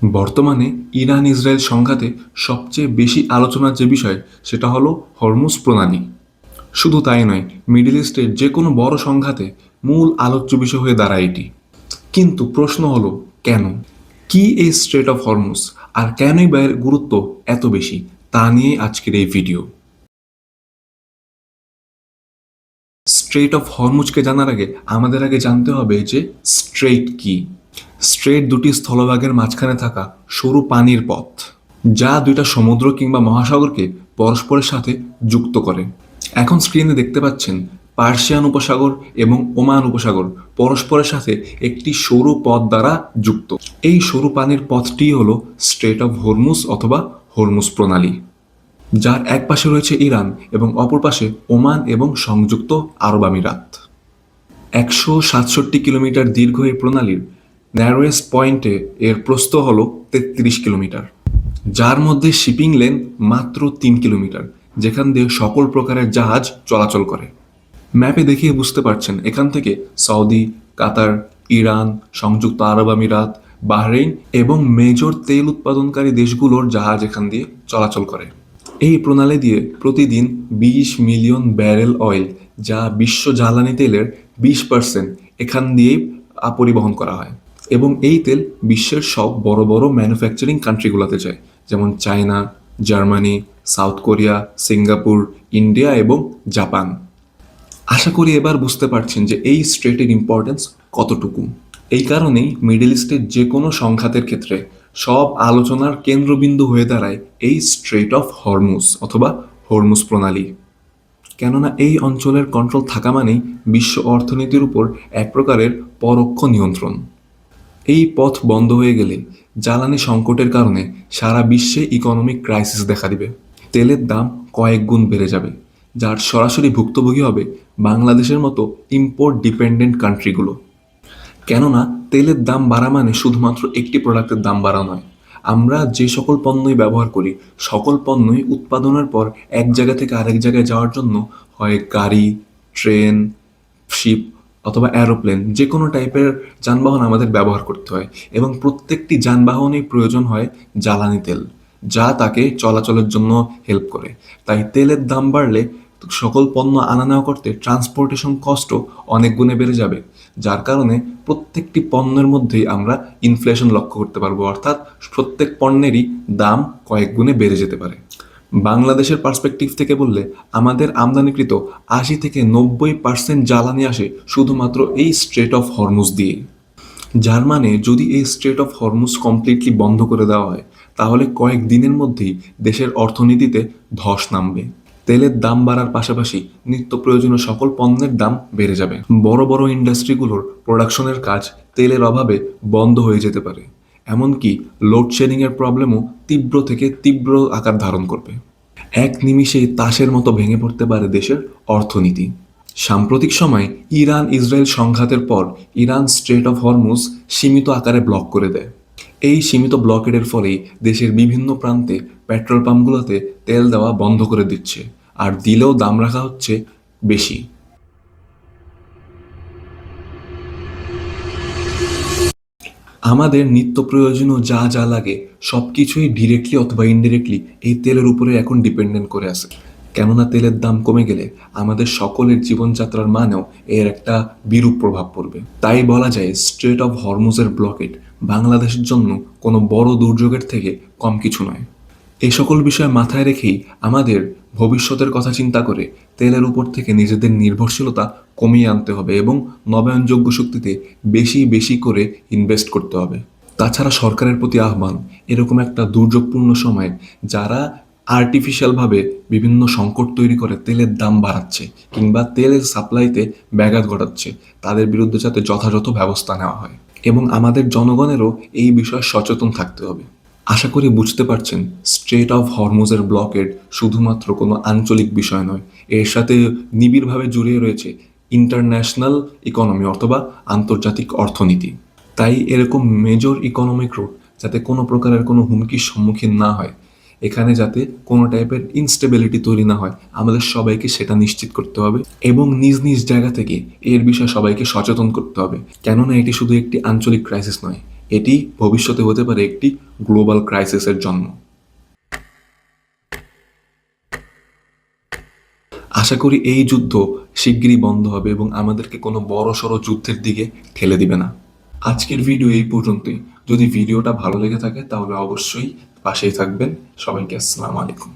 বর্তমানে Iran Israel সংঘাতে সবচেয়ে বেশি আলোচনার যে বিষয় সেটা হলো হরমুজ প্রণালী। শুধু তাই নয়, মিডল ইস্টের যে কোনো বড় সংঘাতে মূল আলোচ্য বিষয় হয়ে দাঁড়ায় এটি। কিন্তু প্রশ্ন হলো কেন? কি এই স্ট্রেট অফ হরমুজ, আর কেনই বা এর গুরুত্ব এত বেশি, তা নিয়ে আজকের এই ভিডিও। স্ট্রেট অফ হরমুজকে জানার আগে আমাদের আগে জানতে হবে যে স্ট্রেইট কি। স্ট্রেইট দুটি স্থলভাগের মাঝখানে থাকা সরু পানির পথ, যা দুইটা সমুদ্র কিংবা মহাসাগরকে পরস্পরের সাথে যুক্ত করে। এখন স্ক্রিনে দেখতে পাচ্ছেন পার্সিয়ান উপসাগর এবং ওমান উপসাগর পরস্পরের সাথে একটি সরু পথ দ্বারা যুক্ত। এই সরু পানির পথটি হলো স্ট্রেট অফ হরমুজ অথবা হরমুজ প্রণালী, যার এক পাশে রয়েছে ইরান এবং অপর পাশে ওমান এবং সংযুক্ত আরব আমিরাত। 167 কিলোমিটার দীর্ঘ এই প্রণালীর ন্যারোয়েস্ট পয়েন্টে এর প্রস্থ হল 33 কিলোমিটার, যার মধ্যে শিপিং লেন মাত্র 3 কিলোমিটার, যেখান দিয়ে সকল প্রকারের জাহাজ চলাচল করে। ম্যাপে দেখিয়ে বুঝতে পারছেন এখান থেকে সৌদি, কাতার, ইরান, সংযুক্ত আরব আমিরাত, বাহরেইন এবং মেজর তেল উৎপাদনকারী দেশগুলোর জাহাজ এখান দিয়ে চলাচল করে। এই প্রণালী দিয়ে প্রতিদিন 20 মিলিয়ন ব্যারেল অয়েল, যা বিশ্ব জ্বালানি তেলের 20% এখান দিয়েই পরিবহন করা হয়। এবং এই তেল বিশ্বের সব বড় বড় ম্যানুফ্যাকচারিং কান্ট্রিগুলোতে যায়, যেমন China, Germany, south Korea, Singapore, India এবং জাপান। আশা করি এবার বুঝতে পারছেন যে এই স্ট্রেটের ইম্পর্টেন্স কতটুকু। এই কারণেই মিডল ইস্টের যে কোনো সংঘাতের ক্ষেত্রে সব আলোচনার কেন্দ্রবিন্দু হয়ে দাঁড়ায় এই স্ট্রেট অফ হরমুজ অথবা হরমুজ প্রণালী। কেননা এই অঞ্চলের কন্ট্রোল থাকা মানেই বিশ্ব অর্থনীতির উপর এক প্রকারের পরোক্ষ নিয়ন্ত্রণ। এই পথ বন্ধ হয়ে গেলে জ্বালানি সংকটের কারণে সারা বিশ্বে ইকোনমিক ক্রাইসিস দেখা দিবে। তেলের দাম কয়েক গুণ বেড়ে যাবে, যার সরাসরি ভুক্তভোগী হবে বাংলাদেশের মতো ইম্পোর্ট ডিপেন্ডেন্ট কান্ট্রিগুলো। কেননা তেলের দাম বাড়া মানে শুধুমাত্র একটি প্রোডাক্টের দাম বাড়া নয়। আমরা যে সকল পণ্যই ব্যবহার করি, সকল পণ্যই উৎপাদনের পর এক জায়গা থেকে আরেক জায়গায় যাওয়ার জন্য হয় গাড়ি, ট্রেন, শিপ অথবা অ্যারোপ্লেন, যে কোনো টাইপের যানবাহন আমাদের ব্যবহার করতে হয়। এবং প্রত্যেকটি যানবাহনেই প্রয়োজন হয় জ্বালানি তেল, যা তাকে চলাচলের জন্য হেল্প করে। তাই তেলের দাম বাড়লে সকল পণ্য আনা নেওয়া করতে ট্রান্সপোর্টেশন কস্টও অনেক গুণে বেড়ে যাবে, যার কারণে প্রত্যেকটি পণ্যের মধ্যেই আমরা ইনফ্লেশন লক্ষ্য করতে পারবো, অর্থাৎ প্রত্যেক পণ্যেরই দাম কয়েক গুণে বেড়ে যেতে পারে। বাংলাদেশের পার্সপেক্টিভ থেকে বললে আমাদের আমদানিকৃত 80 থেকে 90% জ্বালানি আসে শুধুমাত্র এই স্ট্রেট অফ হরমুজ দিয়ে। যার মানে যদি এই স্ট্রেট অফ হরমুজ কমপ্লিটলি বন্ধ করে দেওয়া হয়, তাহলে কয়েক দিনের মধ্যেই দেশের অর্থনীতিতে ধস নামবে। তেলের দাম বাড়ার পাশাপাশি নিত্য প্রয়োজনীয় সকল পণ্যের দাম বেড়ে যাবে। বড় বড় ইন্ডাস্ট্রিগুলোর প্রোডাকশনের কাজ তেলের অভাবে বন্ধ হয়ে যেতে পারে। এমনকি লোডশেডিংয়ের প্রবলেমও তীব্র থেকে তীব্র আকার ধারণ করবে। এক নিমিষেই তাসের মতো ভেঙে পড়তে পারে দেশের অর্থনীতি। সাম্প্রতিক সময়ে ইরান ইসরায়েল সংঘাতের পর ইরান স্ট্রেট অফ হরমুজ সীমিত আকারে ব্লক করে দেয়। এই সীমিত ব্লকেডের ফলেই দেশের বিভিন্ন প্রান্তে পেট্রোল পাম্পগুলোতে তেল দেওয়া বন্ধ করে দিচ্ছে, আর দিলেও দাম রাখা হচ্ছে বেশি। আমাদের নিত্য প্রয়োজনীয় যা যা লাগে সব কিছুই ডিরেক্টলি অথবা ইনডিরেক্টলি এই তেলের উপরে এখন ডিপেন্ডেন্ট করে আছে। কেননা তেলের দাম কমে গেলে আমাদের সকলের জীবনযাত্রার মানেও এর একটা বিরূপ প্রভাব পড়বে। তাই বলা যায় স্ট্রেট অফ হরমুজের ব্লকেট বাংলাদেশের জন্য কোনো বড় দুর্যোগের থেকে কম কিছু নয়। এই সকল বিষয় মাথায় রেখেই আমাদের ভবিষ্যতের কথা চিন্তা করে তেলের উপর থেকে নিজেদের নির্ভরশীলতা কমিয়ে আনতে হবে এবং নবায়নযোগ্য শক্তিতে বেশি বেশি করে ইনভেস্ট করতে হবে। তাছাড়া সরকারের প্রতি আহ্বান, এরকম একটা দুর্যোগপূর্ণ সময়ে যারা আর্টিফিশিয়ালভাবে বিভিন্ন সংকট তৈরি করে তেলের দাম বাড়াচ্ছে কিংবা তেলের সাপ্লাইতে ব্যাঘাত ঘটাচ্ছে, তাদের বিরুদ্ধে যাতে যথাযথ ব্যবস্থা নেওয়া হয়। এবং আমাদের জনগণেরও এই বিষয়ে সচেতন থাকতে হবে। আশা করি বুঝতে পারছেন স্ট্রেট অফ হরমুজের ব্লকেড শুধুমাত্র কোনো আঞ্চলিক বিষয় নয়, এর সাথে নিবিড়ভাবে জড়িয়ে রয়েছে ইন্টারন্যাশনাল ইকোনমি অথবা আন্তর্জাতিক অর্থনীতি। তাই এরকম মেজর ইকোনমিক রুট যাতে কোনো প্রকারের কোনো হুমকির সম্মুখীন না হয়, এখানে যাতে কোনো টাইপের ইনস্টেবিলিটি তৈরি না হয়, আমাদের সবাইকে সেটা নিশ্চিত করতে হবে এবং নিজ নিজ জায়গা থেকে এর বিষয়ে সবাইকে সচেতন করতে হবে। কেননা এটি শুধু একটি আঞ্চলিক ক্রাইসিস নয়, এটি ভবিষ্যতে হতে পারে একটি গ্লোবাল ক্রাইসিসের জন্ম। আশা করি এই যুদ্ধ শিগগিরই বন্ধ হবে এবং আমাদেরকে কোনো বড়সড় যুদ্ধের দিকে ঠেলে দিবে না। আজকের ভিডিও এই পর্যন্তই। যদি ভিডিওটা ভালো লেগে থাকে তাহলে অবশ্যই পাশেই থাকবেন। সবাইকে আসসালামু আলাইকুম।